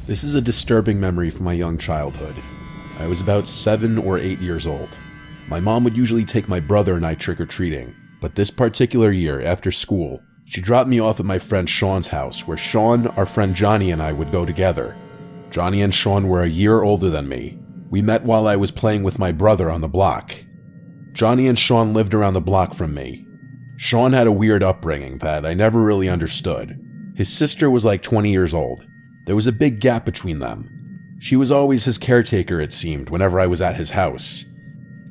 This is a disturbing memory from my young childhood. I was about 7 or 8 years old. My mom would usually take my brother and I trick-or-treating, but this particular year, after school, she dropped me off at my friend Sean's house, where Sean, our friend Johnny, and I would go together. Johnny and Sean were a year older than me. We met while I was playing with my brother on the block. Johnny and Sean lived around the block from me. Sean had a weird upbringing that I never really understood. His sister was like 20 years old. There was a big gap between them. She was always his caretaker, it seemed, whenever I was at his house.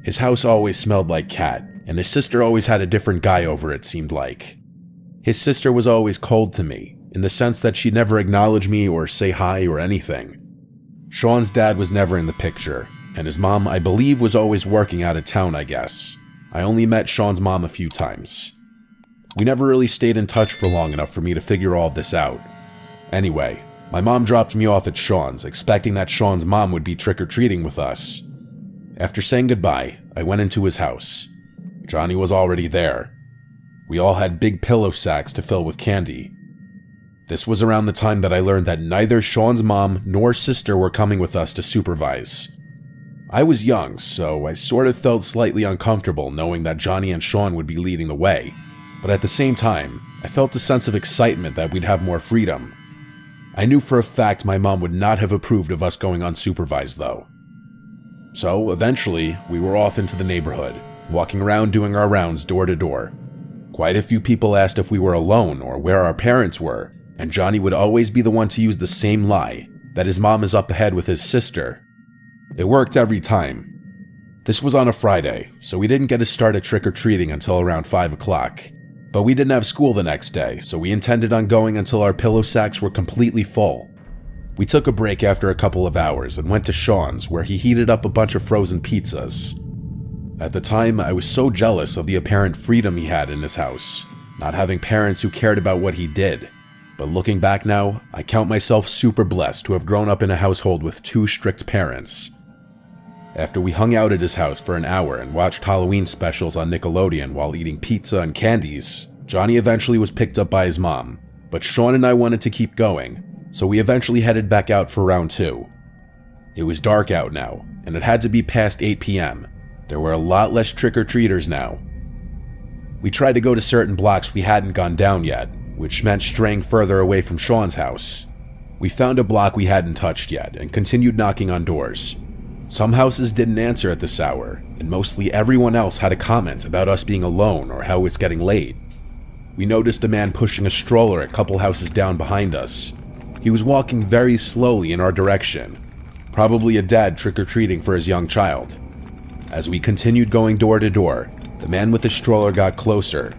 His house always smelled like cat, and his sister always had a different guy over, it seemed like. His sister was always cold to me, in the sense that she'd never acknowledge me or say hi or anything. Sean's dad was never in the picture, and his mom, I believe, was always working out of town, I guess. I only met Sean's mom a few times. We never really stayed in touch for long enough for me to figure all of this out. Anyway, my mom dropped me off at Sean's, expecting that Sean's mom would be trick-or-treating with us. After saying goodbye, I went into his house. Johnny was already there. We all had big pillow sacks to fill with candy. This was around the time that I learned that neither Sean's mom nor sister were coming with us to supervise. I was young, so I sort of felt slightly uncomfortable knowing that Johnny and Sean would be leading the way, but at the same time, I felt a sense of excitement that we'd have more freedom. I knew for a fact my mom would not have approved of us going unsupervised though. So eventually, we were off into the neighborhood, walking around doing our rounds door to door. Quite a few people asked if we were alone or where our parents were, and Johnny would always be the one to use the same lie, that his mom is up ahead with his sister. It worked every time. This was on a Friday, so we didn't get to start at trick-or-treating until around 5 o'clock. But we didn't have school the next day, so we intended on going until our pillow sacks were completely full. We took a break after a couple of hours and went to Sean's, where he heated up a bunch of frozen pizzas. At the time, I was so jealous of the apparent freedom he had in his house, not having parents who cared about what he did. But looking back now, I count myself super blessed to have grown up in a household with 2 strict parents. After we hung out at his house for an hour and watched Halloween specials on Nickelodeon while eating pizza and candies, Johnny eventually was picked up by his mom, but Sean and I wanted to keep going, so we eventually headed back out for round 2. It was dark out now, and it had to be past 8 p.m. There were a lot less trick-or-treaters now. We tried to go to certain blocks we hadn't gone down yet, which meant straying further away from Sean's house. We found a block we hadn't touched yet and continued knocking on doors. Some houses didn't answer at this hour, and mostly everyone else had a comment about us being alone or how it's getting late. We noticed a man pushing a stroller a couple houses down behind us. He was walking very slowly in our direction, probably a dad trick-or-treating for his young child. As we continued going door to door, the man with the stroller got closer.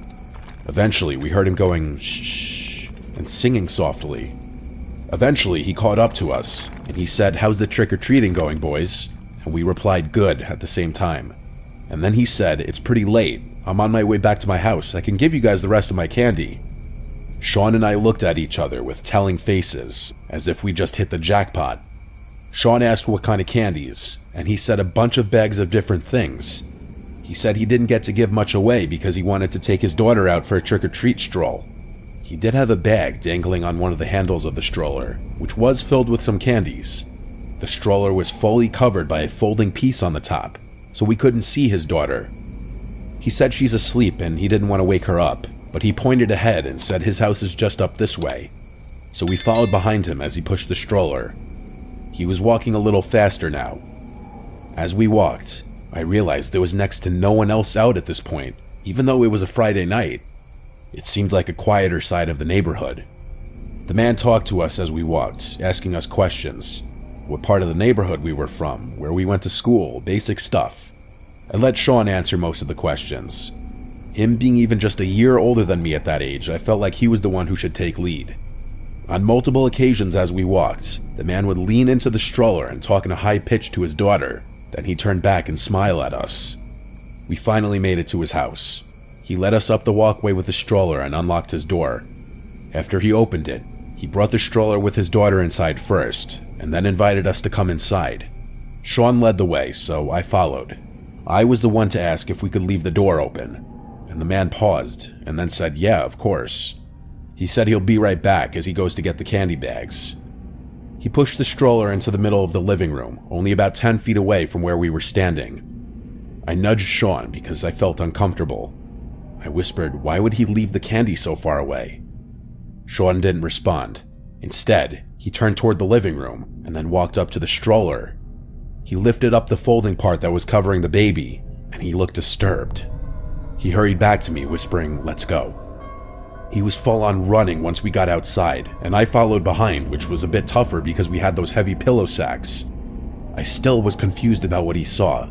Eventually, we heard him going shh and singing softly. Eventually, he caught up to us, and he said, "How's the trick-or-treating going, boys?" And we replied, "Good," at the same time. And then he said, "It's pretty late. I'm on my way back to my house. I can give you guys the rest of my candy." Sean and I looked at each other with telling faces, as if we just hit the jackpot. Sean asked what kind of candies, and he said a bunch of bags of different things. He said he didn't get to give much away because he wanted to take his daughter out for a trick-or-treat stroll. He did have a bag dangling on one of the handles of the stroller, which was filled with some candies. The stroller was fully covered by a folding piece on the top, so we couldn't see his daughter. He said she's asleep and he didn't want to wake her up, but he pointed ahead and said his house is just up this way. So we followed behind him as he pushed the stroller. He was walking a little faster now. As we walked, I realized there was next to no one else out at this point, even though it was a Friday night. It seemed like a quieter side of the neighborhood. The man talked to us as we walked, asking us questions. What part of the neighborhood we were from, where we went to school, basic stuff. I let Sean answer most of the questions. Him being even just a year older than me at that age, I felt like he was the one who should take lead. On multiple occasions as we walked, the man would lean into the stroller and talk in a high pitch to his daughter. Then he'd turn back and smile at us. We finally made it to his house. He led us up the walkway with the stroller and unlocked his door. After he opened it, he brought the stroller with his daughter inside first, and then invited us to come inside. Sean led the way, so I followed. I was the one to ask if we could leave the door open, and the man paused, and then said, "Yeah, of course." He said he'll be right back as he goes to get the candy bags. He pushed the stroller into the middle of the living room, only about 10 feet away from where we were standing. I nudged Sean because I felt uncomfortable. I whispered, why would he leave the candy so far away? Sean didn't respond. Instead, he turned toward the living room and then walked up to the stroller. He lifted up the folding part that was covering the baby, and he looked disturbed. He hurried back to me, whispering, let's go. He was full on running once we got outside, and I followed behind, which was a bit tougher because we had those heavy pillow sacks. I still was confused about what he saw,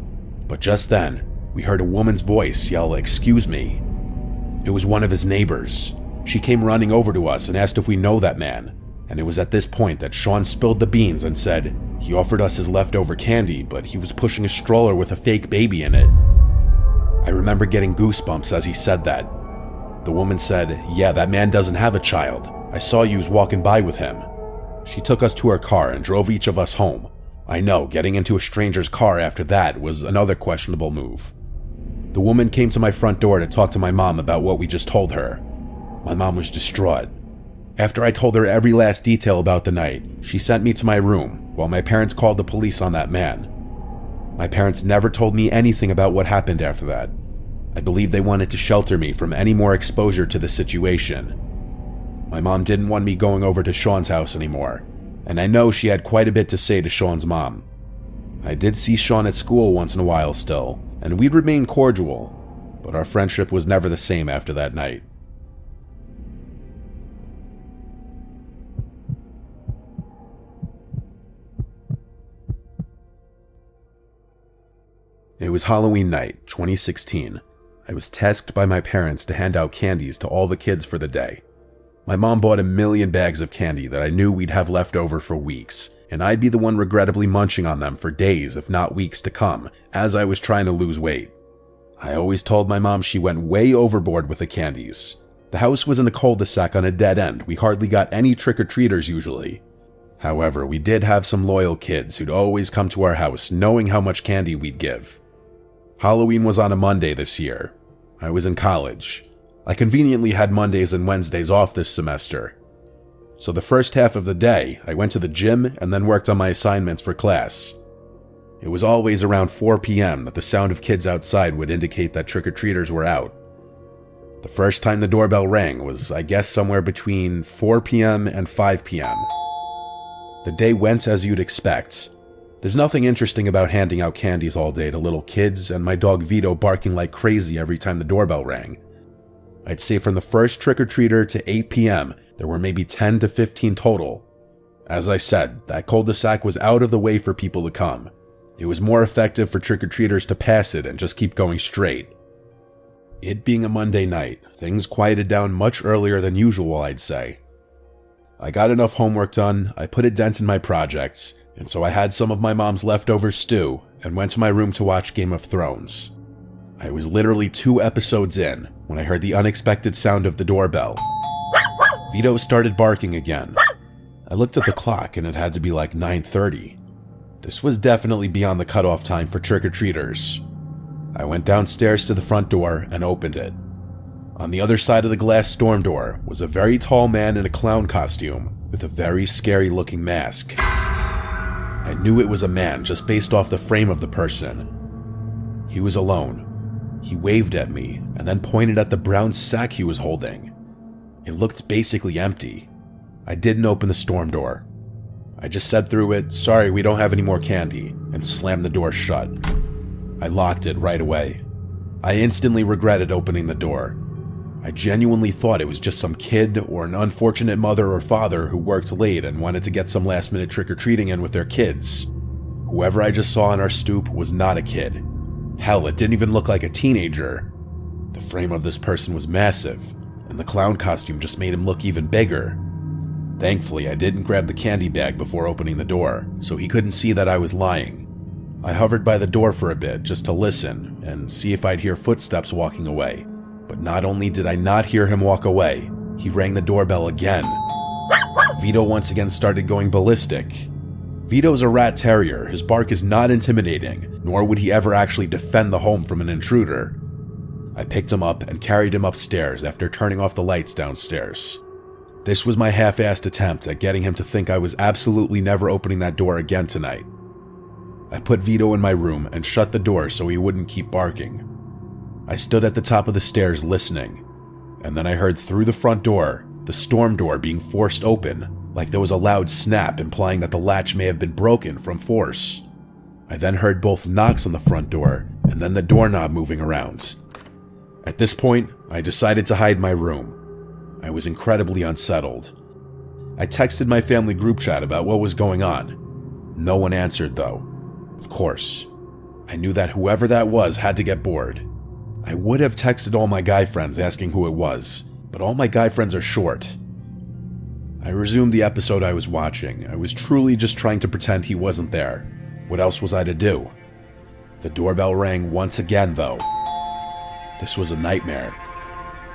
but just then, we heard a woman's voice yell, excuse me. It was one of his neighbors. She came running over to us and asked if we know that man, and it was at this point that Sean spilled the beans and said he offered us his leftover candy, but he was pushing a stroller with a fake baby in it. I remember getting goosebumps as he said that. The woman said, yeah, that man doesn't have a child. I saw you walking by with him. She took us to her car and drove each of us home. I know, getting into a stranger's car after that was another questionable move. The woman came to my front door to talk to my mom about what we just told her. My mom was distraught. After I told her every last detail about the night, she sent me to my room while my parents called the police on that man. My parents never told me anything about what happened after that. I believe they wanted to shelter me from any more exposure to the situation. My mom didn't want me going over to Sean's house anymore, and I know she had quite a bit to say to Sean's mom. I did see Sean at school once in a while still, and we'd remain cordial, but our friendship was never the same after that night. It was Halloween night, 2016. I was tasked by my parents to hand out candies to all the kids for the day. My mom bought 1,000,000 bags of candy that I knew we'd have left over for weeks, and I'd be the one regrettably munching on them for days, if not weeks to come, as I was trying to lose weight. I always told my mom she went way overboard with the candies. The house was in a cul-de-sac on a dead end. We hardly got any trick-or-treaters usually. However, we did have some loyal kids who'd always come to our house knowing how much candy we'd give. Halloween was on a Monday this year. I was in college. I conveniently had Mondays and Wednesdays off this semester. So the first half of the day, I went to the gym and then worked on my assignments for class. It was always around 4 p.m. that the sound of kids outside would indicate that trick-or-treaters were out. The first time the doorbell rang was, I guess, somewhere between 4 p.m. and 5 p.m. The day went as you'd expect. There's nothing interesting about handing out candies all day to little kids and my dog Vito barking like crazy every time the doorbell rang. I'd say from the first trick-or-treater to 8 p.m., there were maybe 10 to 15 total. As I said, that cul-de-sac was out of the way for people to come. It was more effective for trick-or-treaters to pass it and just keep going straight. It being a Monday night, things quieted down much earlier than usual, I'd say. I got enough homework done, I put a dent in my projects, and so I had some of my mom's leftover stew and went to my room to watch Game of Thrones. I was literally 2 episodes in when I heard the unexpected sound of the doorbell. Vito started barking again. I looked at the clock and it had to be like 9:30. This was definitely beyond the cutoff time for trick-or-treaters. I went downstairs to the front door and opened it. On the other side of the glass storm door was a very tall man in a clown costume with a very scary-looking mask. I knew it was a man just based off the frame of the person. He was alone. He waved at me and then pointed at the brown sack he was holding. It looked basically empty. I didn't open the storm door. I just said through it, "Sorry, we don't have any more candy," and slammed the door shut. I locked it right away. I instantly regretted opening the door. I genuinely thought it was just some kid or an unfortunate mother or father who worked late and wanted to get some last-minute trick-or-treating in with their kids. Whoever I just saw on our stoop was not a kid. Hell, it didn't even look like a teenager. The frame of this person was massive, and the clown costume just made him look even bigger. Thankfully, I didn't grab the candy bag before opening the door, so he couldn't see that I was lying. I hovered by the door for a bit just to listen and see if I'd hear footsteps walking away. But not only did I not hear him walk away, he rang the doorbell again. Vito once again started going ballistic. Vito's a rat terrier. His bark is not intimidating, nor would he ever actually defend the home from an intruder. I picked him up and carried him upstairs after turning off the lights downstairs. This was my half-assed attempt at getting him to think I was absolutely never opening that door again tonight. I put Vito in my room and shut the door so he wouldn't keep barking. I stood at the top of the stairs listening, and then I heard through the front door, the storm door being forced open, like there was a loud snap implying that the latch may have been broken from force. I then heard both knocks on the front door and then the doorknob moving around. At this point, I decided to hide in my room. I was incredibly unsettled. I texted my family group chat about what was going on. No one answered though. Of course. I knew that whoever that was had to get bored. I would have texted all my guy friends asking who it was, but all my guy friends are short. I resumed the episode I was watching. I was truly just trying to pretend he wasn't there. What else was I to do? The doorbell rang once again though. This was a nightmare.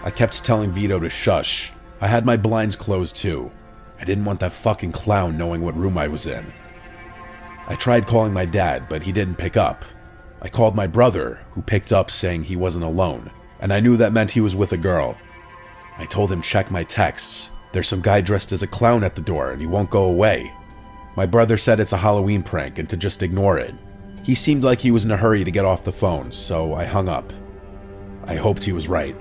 I kept telling Vito to shush. I had my blinds closed too. I didn't want that fucking clown knowing what room I was in. I tried calling my dad, but he didn't pick up. I called my brother, who picked up saying he wasn't alone, and I knew that meant he was with a girl. I told him check my texts. There's some guy dressed as a clown at the door and he won't go away. My brother said it's a Halloween prank and to just ignore it. He seemed like he was in a hurry to get off the phone, so I hung up. I hoped he was right.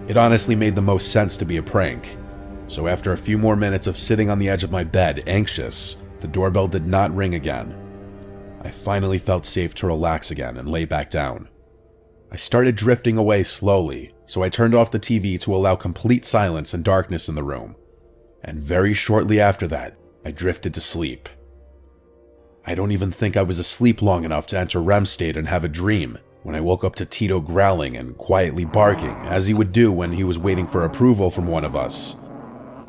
It honestly made the most sense to be a prank. So after a few more minutes of sitting on the edge of my bed, anxious, the doorbell did not ring again. I finally felt safe to relax again and lay back down. I started drifting away slowly, so I turned off the TV to allow complete silence and darkness in the room. And very shortly after that, I drifted to sleep. I don't even think I was asleep long enough to enter REM state and have a dream when I woke up to Tito growling and quietly barking, as he would do when he was waiting for approval from one of us.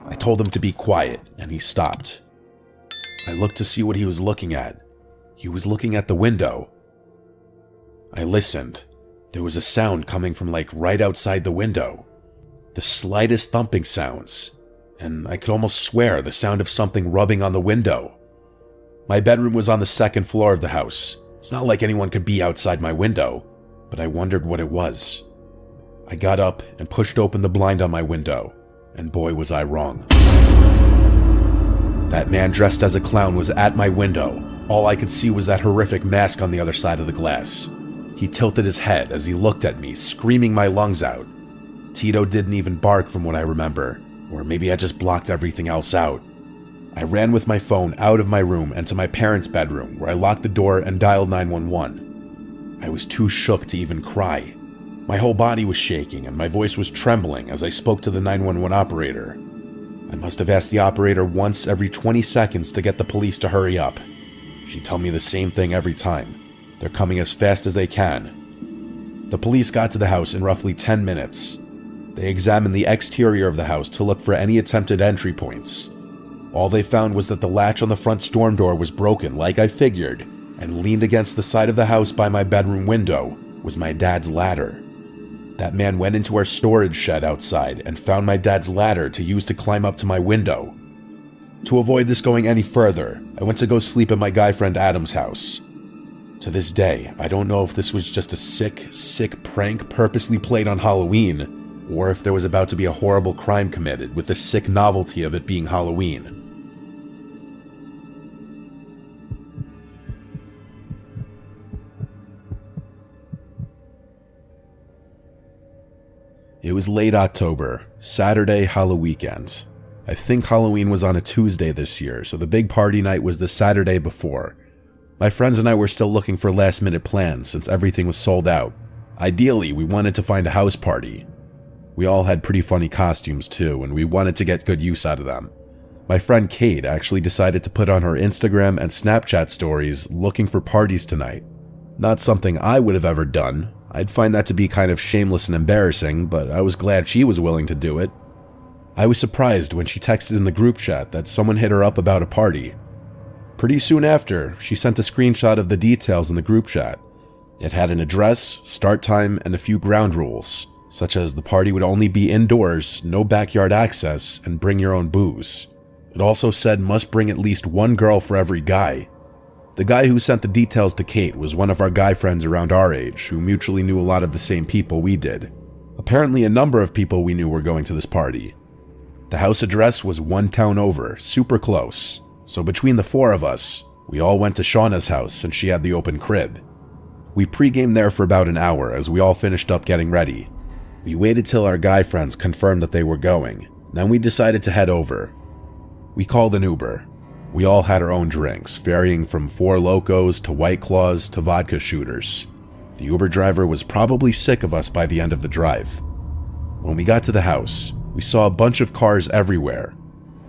I told him to be quiet, and he stopped. I looked to see what he was looking at. He was looking at the window. I listened. There was a sound coming from right outside the window. The slightest thumping sounds, and I could almost swear the sound of something rubbing on the window. My bedroom was on the second floor of the house. It's not like anyone could be outside my window, but I wondered what it was. I got up and pushed open the blind on my window, and boy was I wrong. That man dressed as a clown was at my window. All I could see was that horrific mask on the other side of the glass. He tilted his head as he looked at me, screaming my lungs out. Tito didn't even bark from what I remember, or maybe I just blocked everything else out. I ran with my phone out of my room and to my parents' bedroom, where I locked the door and dialed 911. I was too shook to even cry. My whole body was shaking and my voice was trembling as I spoke to the 911 operator. I must have asked the operator once every 20 seconds to get the police to hurry up. She'd tell me the same thing every time. They're coming as fast as they can. The police got to the house in roughly 10 minutes. They examined the exterior of the house to look for any attempted entry points. All they found was that the latch on the front storm door was broken, like I figured, and leaned against the side of the house by my bedroom window was my dad's ladder. That man went into our storage shed outside and found my dad's ladder to use to climb up to my window. To avoid this going any further, I went to go sleep at my guy friend Adam's house. To this day, I don't know if this was just a sick prank purposely played on Halloween, or if there was about to be a horrible crime committed with the sick novelty of it being Halloween. It was late October, Saturday, Halloween weekend. I think Halloween was on a Tuesday this year, so the big party night was the Saturday before. My friends and I were still looking for last-minute plans since everything was sold out. Ideally, we wanted to find a house party. We all had pretty funny costumes too, and we wanted to get good use out of them. My friend Kate actually decided to put on her Instagram and Snapchat stories looking for parties tonight. Not something I would have ever done. I'd find that to be kind of shameless and embarrassing, but I was glad she was willing to do it. I was surprised when she texted in the group chat that someone hit her up about a party. Pretty soon after, she sent a screenshot of the details in the group chat. It had an address, start time, and a few ground rules, such as the party would only be indoors, no backyard access, and bring your own booze. It also said must bring at least one girl for every guy. The guy who sent the details to Kate was one of our guy friends around our age who mutually knew a lot of the same people we did. Apparently a number of people we knew were going to this party. The house address was one town over, super close. So between the four of us, we all went to Shauna's house since she had the open crib. We pre-gamed there for about an hour as we all finished up getting ready. We waited till our guy friends confirmed that they were going. Then we decided to head over. We called an Uber. We all had our own drinks, varying from Four Locos to White Claws to vodka shooters. The Uber driver was probably sick of us by the end of the drive. When we got to the house, we saw a bunch of cars everywhere.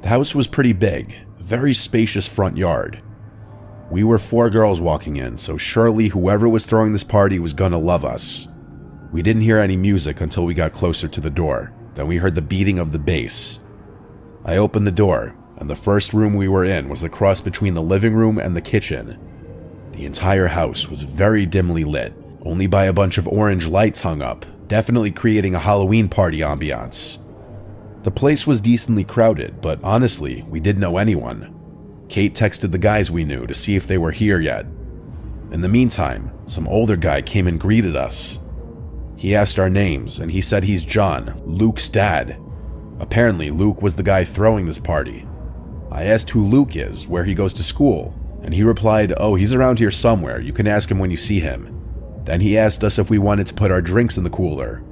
The house was pretty big, a very spacious front yard. We were 4 girls walking in, so surely whoever was throwing this party was gonna love us. We didn't hear any music until we got closer to the door. Then we heard the beating of the bass. I opened the door, and the first room we were in was a cross between the living room and the kitchen. The entire house was very dimly lit, only by a bunch of orange lights hung up, definitely creating a Halloween party ambiance. The place was decently crowded, but honestly, we didn't know anyone. Kate texted the guys we knew to see if they were here yet. In the meantime, some older guy came and greeted us. He asked our names, and he said he's John, Luke's dad. Apparently, Luke was the guy throwing this party. I asked who Luke is, where he goes to school, and he replied, "Oh, he's around here somewhere, you can ask him when you see him." Then he asked us if we wanted to put our drinks in the cooler.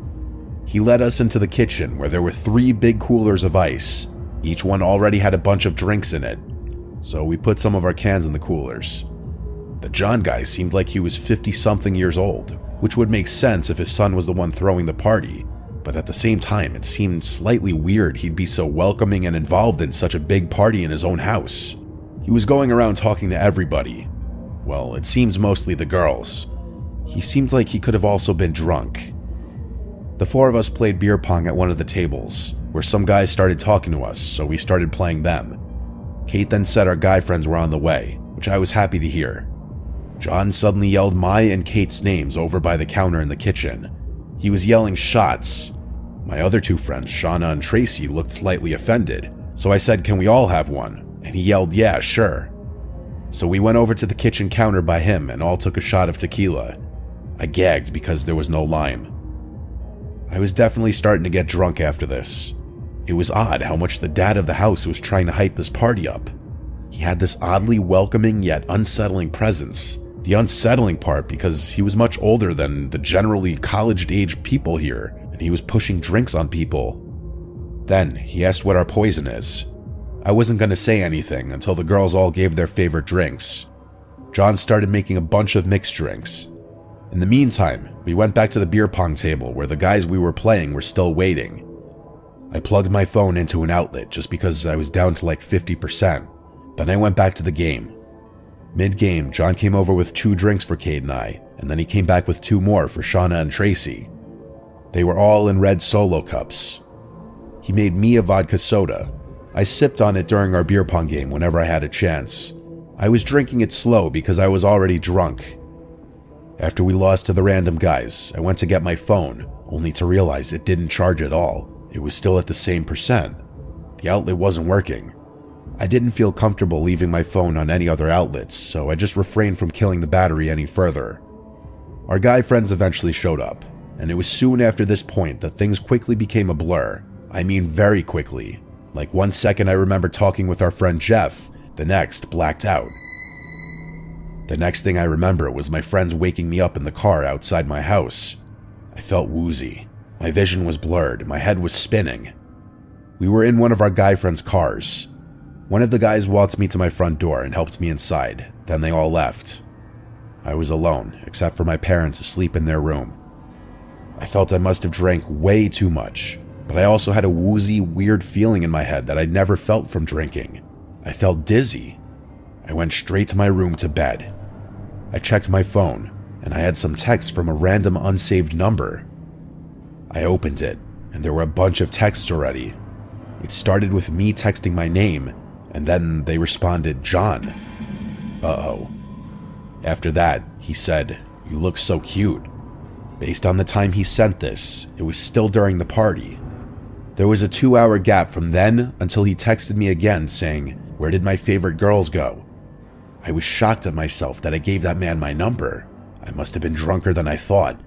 He led us into the kitchen where there were 3 big coolers of ice. Each one already had a bunch of drinks in it, so we put some of our cans in the coolers. The John guy seemed like he was 50-something years old, which would make sense if his son was the one throwing the party, but at the same time it seemed slightly weird he'd be so welcoming and involved in such a big party in his own house. He was going around talking to everybody. Well, it seems mostly the girls. He seemed like he could have also been drunk. The 4 of us played beer pong at one of the tables, where some guys started talking to us, so we started playing them. Kate then said our guy friends were on the way, which I was happy to hear. John suddenly yelled my and Kate's names over by the counter in the kitchen. He was yelling shots. My other 2 friends, Shauna and Tracy, looked slightly offended, so I said, "Can we all have one?" And he yelled, "Yeah, sure." So we went over to the kitchen counter by him and all took a shot of tequila. I gagged because there was no lime. I was definitely starting to get drunk after this. It was odd how much the dad of the house was trying to hype this party up. He had this oddly welcoming yet unsettling presence. The unsettling part because he was much older than the generally college-age people here, and he was pushing drinks on people. Then he asked what our poison is. I wasn't going to say anything until the girls all gave their favorite drinks. John started making a bunch of mixed drinks. In the meantime, we went back to the beer pong table where the guys we were playing were still waiting. I plugged my phone into an outlet just because I was down to like 50%. Then I went back to the game. Mid-game, John came over with 2 drinks for Kate and I, and then he came back with 2 more for Shauna and Tracy. They were all in red Solo cups. He made me a vodka soda. I sipped on it during our beer pong game whenever I had a chance. I was drinking it slow because I was already drunk. After we lost to the random guys, I went to get my phone, only to realize it didn't charge at all. It was still at the same percent. The outlet wasn't working. I didn't feel comfortable leaving my phone on any other outlets, so I just refrained from killing the battery any further. Our guy friends eventually showed up, and it was soon after this point that things quickly became a blur. I mean very quickly. Like 1 second I remember talking with our friend Jeff, the next blacked out. The next thing I remember was my friends waking me up in the car outside my house. I felt woozy. My vision was blurred, my head was spinning. We were in one of our guy friends' cars. One of the guys walked me to my front door and helped me inside, then they all left. I was alone, except for my parents asleep in their room. I felt I must have drank way too much, but I also had a woozy, weird feeling in my head that I'd never felt from drinking. I felt dizzy. I went straight to my room to bed. I checked my phone, and I had some text from a random unsaved number. I opened it, and there were a bunch of texts already. It started with me texting my name, and then they responded, "John." Uh-oh. After that, he said, "You look so cute." Based on the time he sent this, it was still during the party. There was a 2-hour gap from then until he texted me again saying, "Where did my favorite girls go?" I was shocked at myself that I gave that man my number. I must have been drunker than I thought.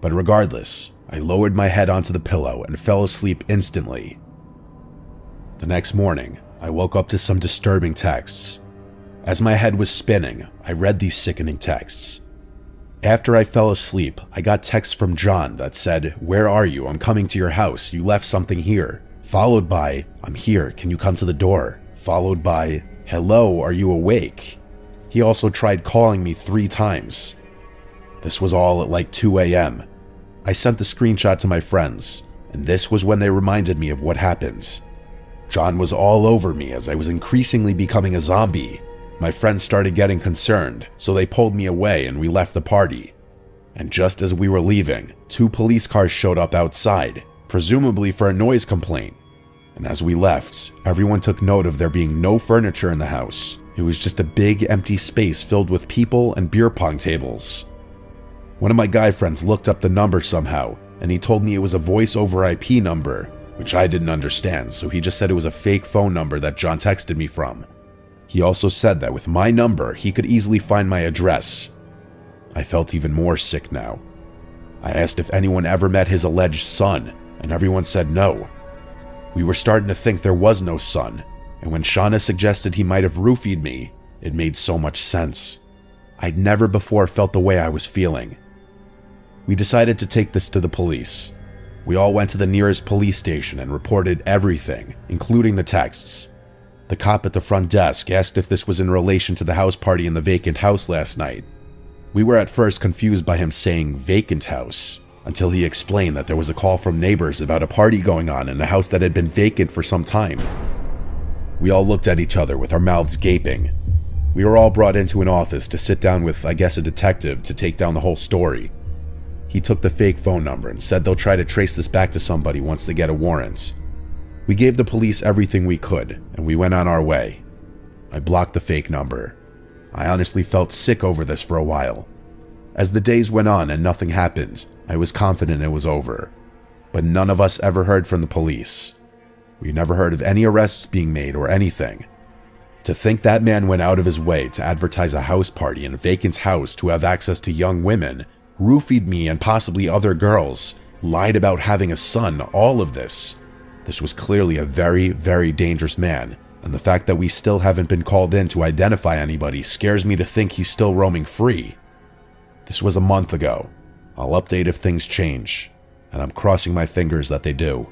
But regardless, I lowered my head onto the pillow and fell asleep instantly. The next morning, I woke up to some disturbing texts. As my head was spinning, I read these sickening texts. After I fell asleep, I got texts from John that said, "Where are you? I'm coming to your house. You left something here." Followed by, "I'm here. Can you come to the door?" Followed by, "Hello, are you awake?" He also tried calling me 3 times. This was all at like 2 a.m. I sent the screenshot to my friends, and this was when they reminded me of what happened. John was all over me as I was increasingly becoming a zombie. My friends started getting concerned, so they pulled me away and we left the party. And just as we were leaving, 2 police cars showed up outside, presumably for a noise complaint. And as we left, everyone took note of there being no furniture in the house. It was just a big empty space filled with people and beer pong tables. One of my guy friends looked up the number somehow, and he told me it was a voice over IP number, which I didn't understand, so he just said it was a fake phone number that John texted me from. He also said that with my number, he could easily find my address. I felt even more sick now. I asked if anyone ever met his alleged son, and everyone said no. We were starting to think there was no son, and when Shauna suggested he might have roofied me, it made so much sense. I'd never before felt the way I was feeling. We decided to take this to the police. We all went to the nearest police station and reported everything, including the texts. The cop at the front desk asked if this was in relation to the house party in the vacant house last night. We were at first confused by him saying vacant house, until he explained that there was a call from neighbors about a party going on in a house that had been vacant for some time. We all looked at each other with our mouths gaping. We were all brought into an office to sit down with, I guess, a detective to take down the whole story. He took the fake phone number and said they'll try to trace this back to somebody once they get a warrant. We gave the police everything we could, and we went on our way. I blocked the fake number. I honestly felt sick over this for a while. As the days went on and nothing happened, I was confident it was over. But none of us ever heard from the police. We never heard of any arrests being made or anything. To think that man went out of his way to advertise a house party in a vacant house to have access to young women, roofied me and possibly other girls, lied about having a son, all of this. This was clearly a very, very dangerous man, and the fact that we still haven't been called in to identify anybody scares me to think he's still roaming free. This was a month ago. I'll update if things change, and I'm crossing my fingers that they do.